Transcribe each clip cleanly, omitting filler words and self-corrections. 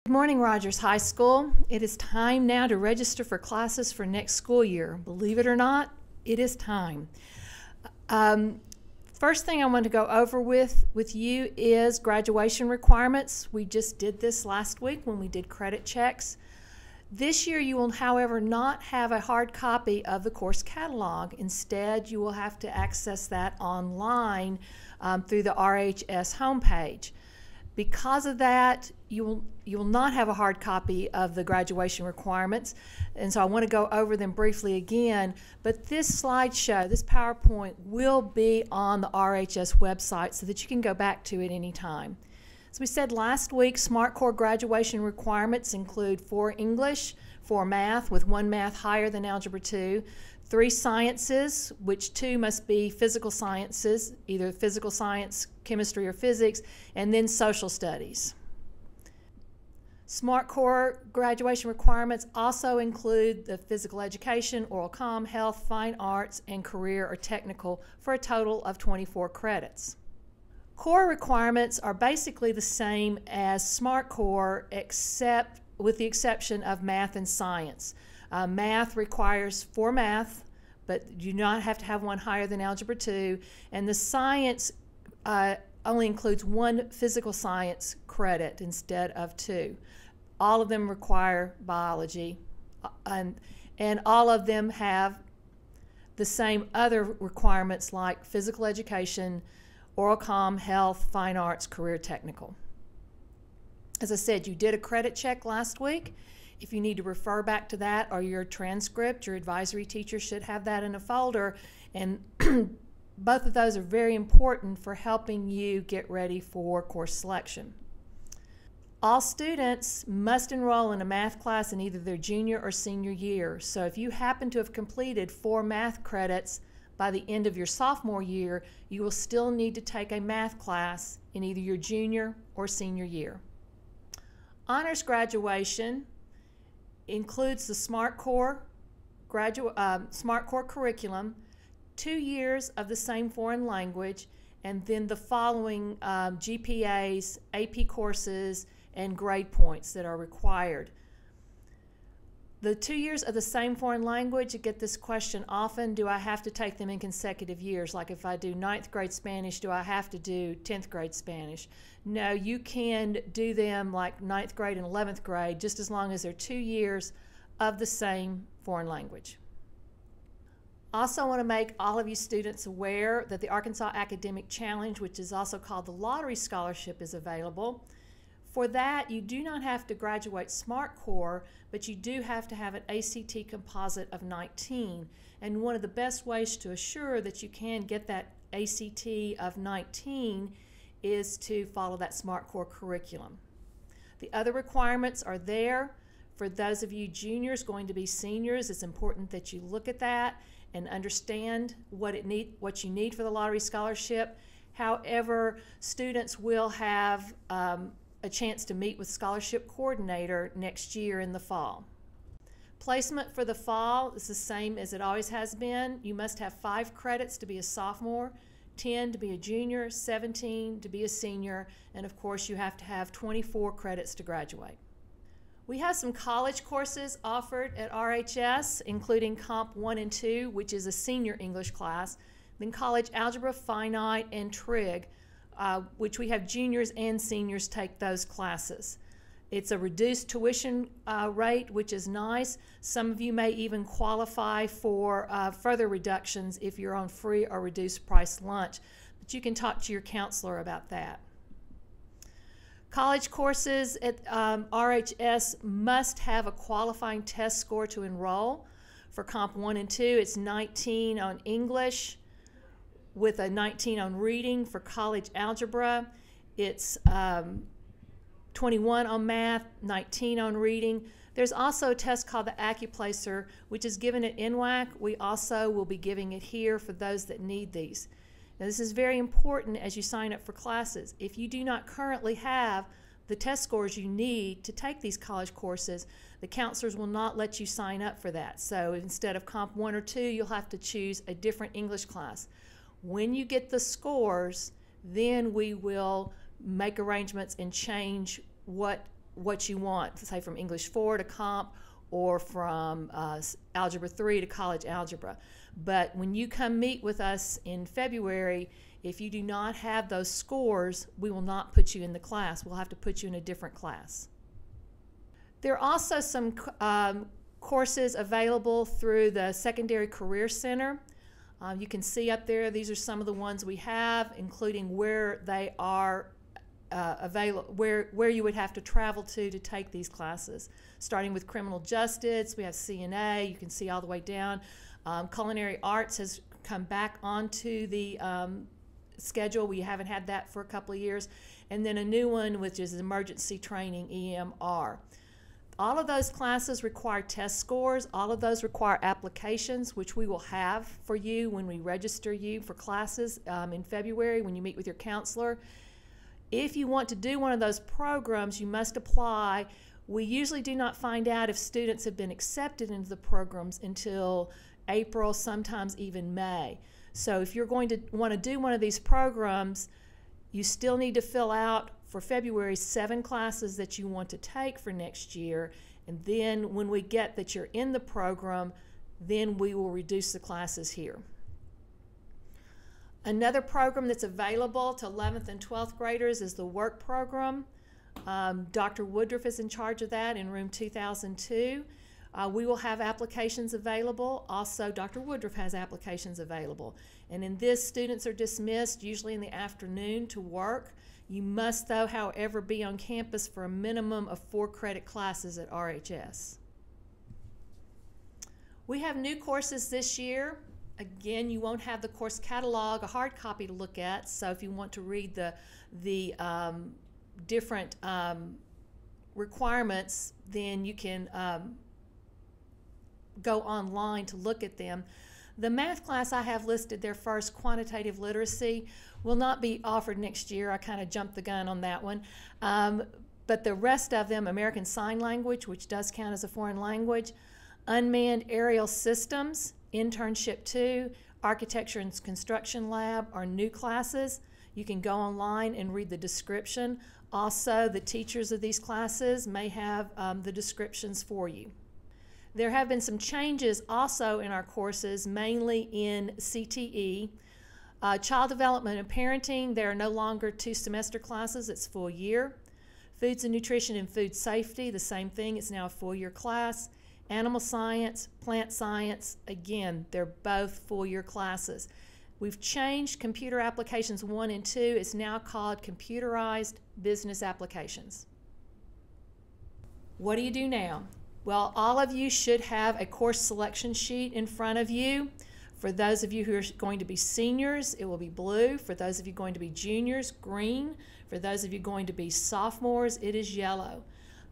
Good morning, Rogers High School. It is time now to register for classes for next school year. Believe it or not, it is time. First thing I want to go over with you is graduation requirements. We just did this last week when we did credit checks. This year you will, however, not have a hard copy of the course catalog. Instead, you will have to access that online through the RHS homepage. Because of that, you will not have a hard copy of the graduation requirements, and so I want to go over them briefly again. But this slideshow, this PowerPoint, will be on the RHS website so that you can go back to it anytime. As we said last week, SMART Core graduation requirements include 4 English, 4 math with 1 math higher than Algebra 2, 3 sciences, which 2 must be physical sciences, either physical science, chemistry, or physics, and then social studies. SMART Core graduation requirements also include the physical education, oral comm, health, fine arts, and career or technical for a total of 24 credits. Core requirements are basically the same as SMART Core, except with the exception of math and science. Math requires 4 math, but you do not have to have 1 higher than Algebra 2, and the science only includes 1 physical science credit instead of 2. All of them require biology, and all of them have the same other requirements like physical education, oral comm, health, fine arts, career, technical. As I said, you did a credit check last week. If you need to refer back to that or your transcript, your advisory teacher should have that in a folder, and both of those are very important for helping you get ready for course selection. All students must enroll in a math class in either their junior or senior year. So if you happen to have completed 4 math credits by the end of your sophomore year, you will still need to take a math class in either your junior or senior year. Honors graduation includes the SMART Core curriculum, 2 years of the same foreign language, and then the following GPAs, AP courses, and grade points that are required. The 2 years of the same foreign language, you get this question often: do I have to take them in consecutive years? Like if I do 9th grade Spanish, do I have to do 10th grade Spanish? No, you can do them like 9th grade and 11th grade, just as long as they're 2 years of the same foreign language. Also want to make all of you students aware that the Arkansas Academic Challenge, which is also called the Lottery Scholarship, is available. For that, you do not have to graduate SMART Core, but you do have to have an ACT composite of 19. And one of the best ways to assure that you can get that ACT of 19 is to follow that SMART Core curriculum. The other requirements are there. For those of you juniors going to be seniors, it's important that you look at that and understand what you need for the lottery scholarship. However, students will have a chance to meet with scholarship coordinator next year in the fall. Placement for the fall is the same as it always has been. You must have 5 credits to be a sophomore, 10 to be a junior, 17 to be a senior, and of course you have to have 24 credits to graduate. We have some college courses offered at RHS, including Comp 1 and 2, which is a senior English class, then College Algebra, Finite, and Trig, which we have juniors and seniors take those classes. It's a reduced tuition rate, which is nice. Some of you may even qualify for further reductions if you're on free or reduced price lunch, but you can talk to your counselor about that. College courses at RHS must have a qualifying test score to enroll. For Comp 1 and 2, it's 19 on English, with a 19 on reading. For college algebra, it's 21 on math, 19 on reading. There's also a test called the AccuPlacer, which is given at NWAC. We also will be giving it here for those that need these. Now, this is very important as you sign up for classes. If you do not currently have the test scores you need to take these college courses, the counselors will not let you sign up for that. So instead of Comp 1 or 2, you'll have to choose a different English class. When you get the scores, then we will make arrangements and change what what you want, say from English 4 to Comp or from Algebra 3 to College Algebra. But when you come meet with us in February, if you do not have those scores, we will not put you in the class. We'll have to put you in a different class. There are also some courses available through the Secondary Career Center. You can see up there, these are some of the ones we have, including where they are available, where you would have to travel to take these classes. Starting with criminal justice, we have CNA, you can see all the way down. Culinary arts has come back onto the schedule. We haven't had that for a couple of years. And then a new one, which is emergency training, EMR. All of those classes require test scores. All of those require applications, which we will have for you when we register you for classes in February when you meet with your counselor. If you want to do one of those programs, you must apply. We usually do not find out if students have been accepted into the programs until April, sometimes even May. So if you're going to want to do one of these programs, you still need to fill out for February 7 classes that you want to take for next year, and then when we get that you're in the program, then we will reduce the classes here. Another program that's available to 11th and 12th graders is the work program. Dr. Woodruff is in charge of that in room 2002. We will have applications available. Also, Dr. Woodruff has applications available. And in this, students are dismissed usually in the afternoon to work. You must, though, however, be on campus for a minimum of 4 credit classes at RHS. We have new courses this year. Again, you won't have the course catalog, a hard copy to look at, so if you want to read the different requirements, then you can go online to look at them. The math class I have listed there first, quantitative literacy, will not be offered next year. I kind of jumped the gun on that one. But the rest of them, American Sign Language, which does count as a foreign language, Unmanned Aerial Systems, Internship 2, Architecture and Construction Lab are new classes. You can go online and read the description. Also, the teachers of these classes may have the descriptions for you. There have been some changes also in our courses, mainly in CTE. Child Development and Parenting, there are no longer 2 semester classes, it's full year. Foods and Nutrition and Food Safety, the same thing, it's now a full year class. Animal Science, Plant Science, again, they're both full year classes. We've changed Computer Applications 1 and 2. It's now called Computerized Business Applications. What do you do now? Well, all of you should have a course selection sheet in front of you. For those of you who are going to be seniors, it will be blue. For those of you going to be juniors, green. For those of you going to be sophomores, it is yellow.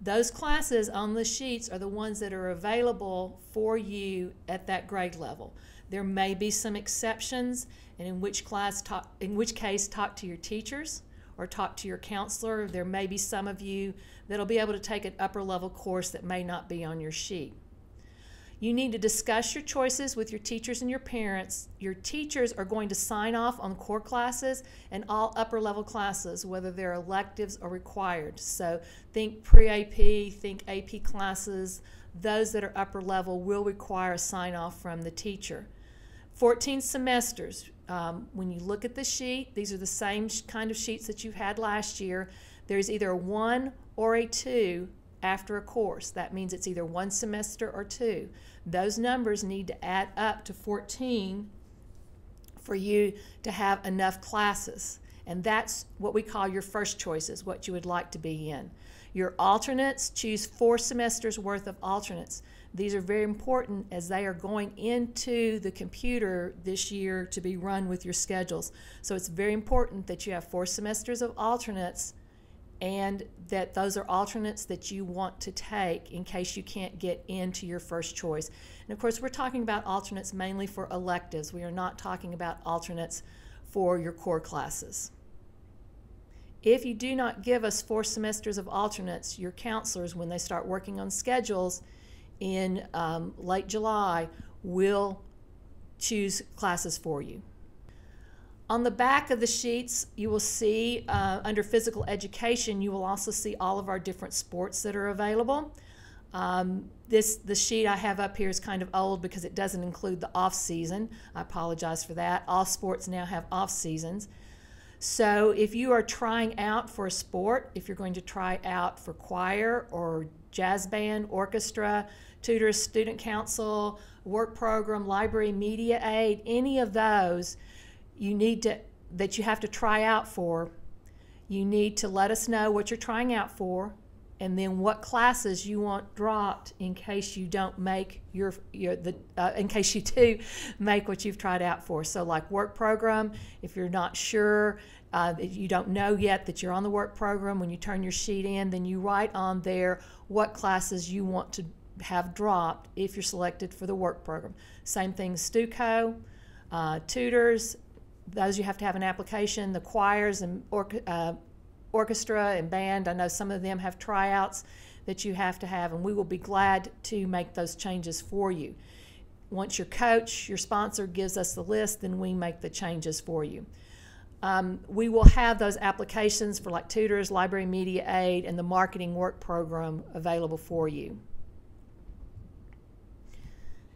Those classes on the sheets are the ones that are available for you at that grade level. There may be some exceptions, and in which case talk to your teachers or talk to your counselor. There may be some of you that'll be able to take an upper level course that may not be on your sheet. You need to discuss your choices with your teachers and your parents. Your teachers are going to sign off on core classes and all upper level classes, whether they're electives or required. So think pre-AP, think AP classes. Those that are upper level will require a sign off from the teacher. 14 semesters. When you look at the sheet, these are the same kind of sheets that you've had last year. There's either a 1 or a 2 after a course. That means it's either 1 semester or 2. Those numbers need to add up to 14 for you to have enough classes. And that's what we call your first choices, what you would like to be in. Your alternates, choose 4 semesters worth of alternates. These are very important as they are going into the computer this year to be run with your schedules. So it's very important that you have 4 semesters of alternates and that those are alternates that you want to take in case you can't get into your first choice. And of course, we're talking about alternates mainly for electives. We are not talking about alternates for your core classes. If you do not give us 4 semesters of alternates, your counselors, when they start working on schedules in late July, will choose classes for you. On the back of the sheets, you will see under physical education, you will also see all of our different sports that are available. The sheet I have up here is kind of old because it doesn't include the off season. I apologize for that. All sports now have off seasons. So if you are trying out for a sport, if you're going to try out for choir or jazz band, orchestra, tutors, student council, work program, library, media aid, any of those that you have to try out for, you need to let us know what you're trying out for, and then what classes you want dropped in case you don't make in case you do make what you've tried out for. So like work program, if you're not sure, if you don't know yet that you're on the work program, when you turn your sheet in, then you write on there what classes you want to have dropped if you're selected for the work program. Same thing, Stuco, tutors, those you have to have an application. The choirs and orchestra and band, I know some of them have tryouts that you have to have, and we will be glad to make those changes for you. Once your coach, your sponsor gives us the list, then we make the changes for you. We will have those applications for like tutors, library media aid, and the marketing work program available for you.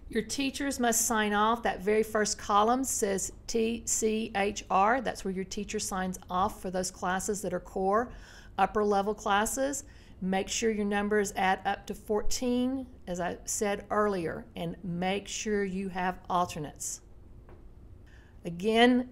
Your teachers must sign off. That very first column says TCHR. That's where your teacher signs off for those classes that are core, upper level classes. Make sure your numbers add up to 14, as I said earlier, and make sure you have alternates. Again,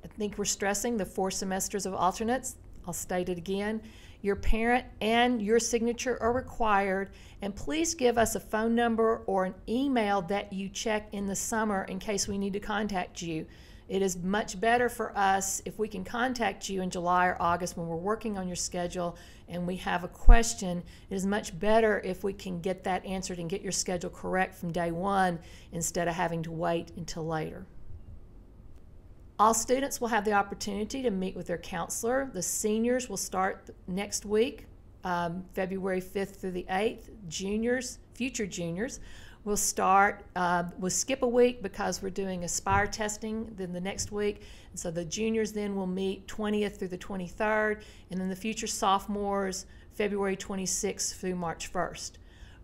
I think we're stressing the 4 semesters of alternates. I'll state it again. Your parent and your signature are required, and please give us a phone number or an email that you check in the summer in case we need to contact you. It is much better for us if we can contact you in July or August when we're working on your schedule and we have a question. It is much better if we can get that answered and get your schedule correct from day one instead of having to wait until later. All students will have the opportunity to meet with their counselor. The seniors will start next week, February 5th through the 8th. Juniors, future juniors, will start, we'll skip a week because we're doing Aspire testing then the next week. And so the juniors then will meet 20th through the 23rd, and then the future sophomores, February 26th through March 1st.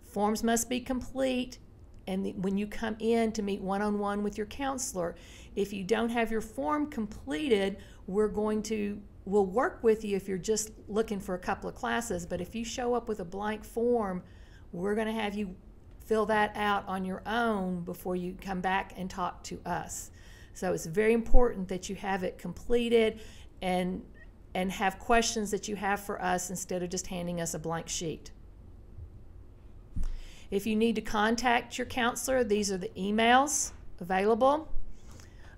Forms must be complete, and when you come in to meet one-on-one with your counselor, if you don't have your form completed, we'll work with you if you're just looking for a couple of classes, but if you show up with a blank form, we're going to have you fill that out on your own before you come back and talk to us. So it's very important that you have it completed and have questions that you have for us instead of just handing us a blank sheet. If you need to contact your counselor, these are the emails available.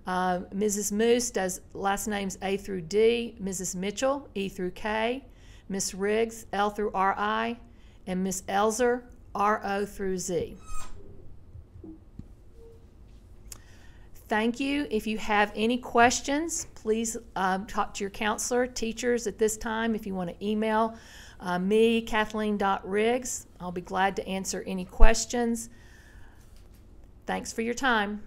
Mrs. Moose does last names A through D, Mrs. Mitchell, E through K, Miss Riggs, L through RI, and Miss Elzer, RO through Z. Thank you. If you have any questions, please talk to your counselor, teachers at this time. If you want to email me, Kathleen.Riggs, I'll be glad to answer any questions. Thanks for your time.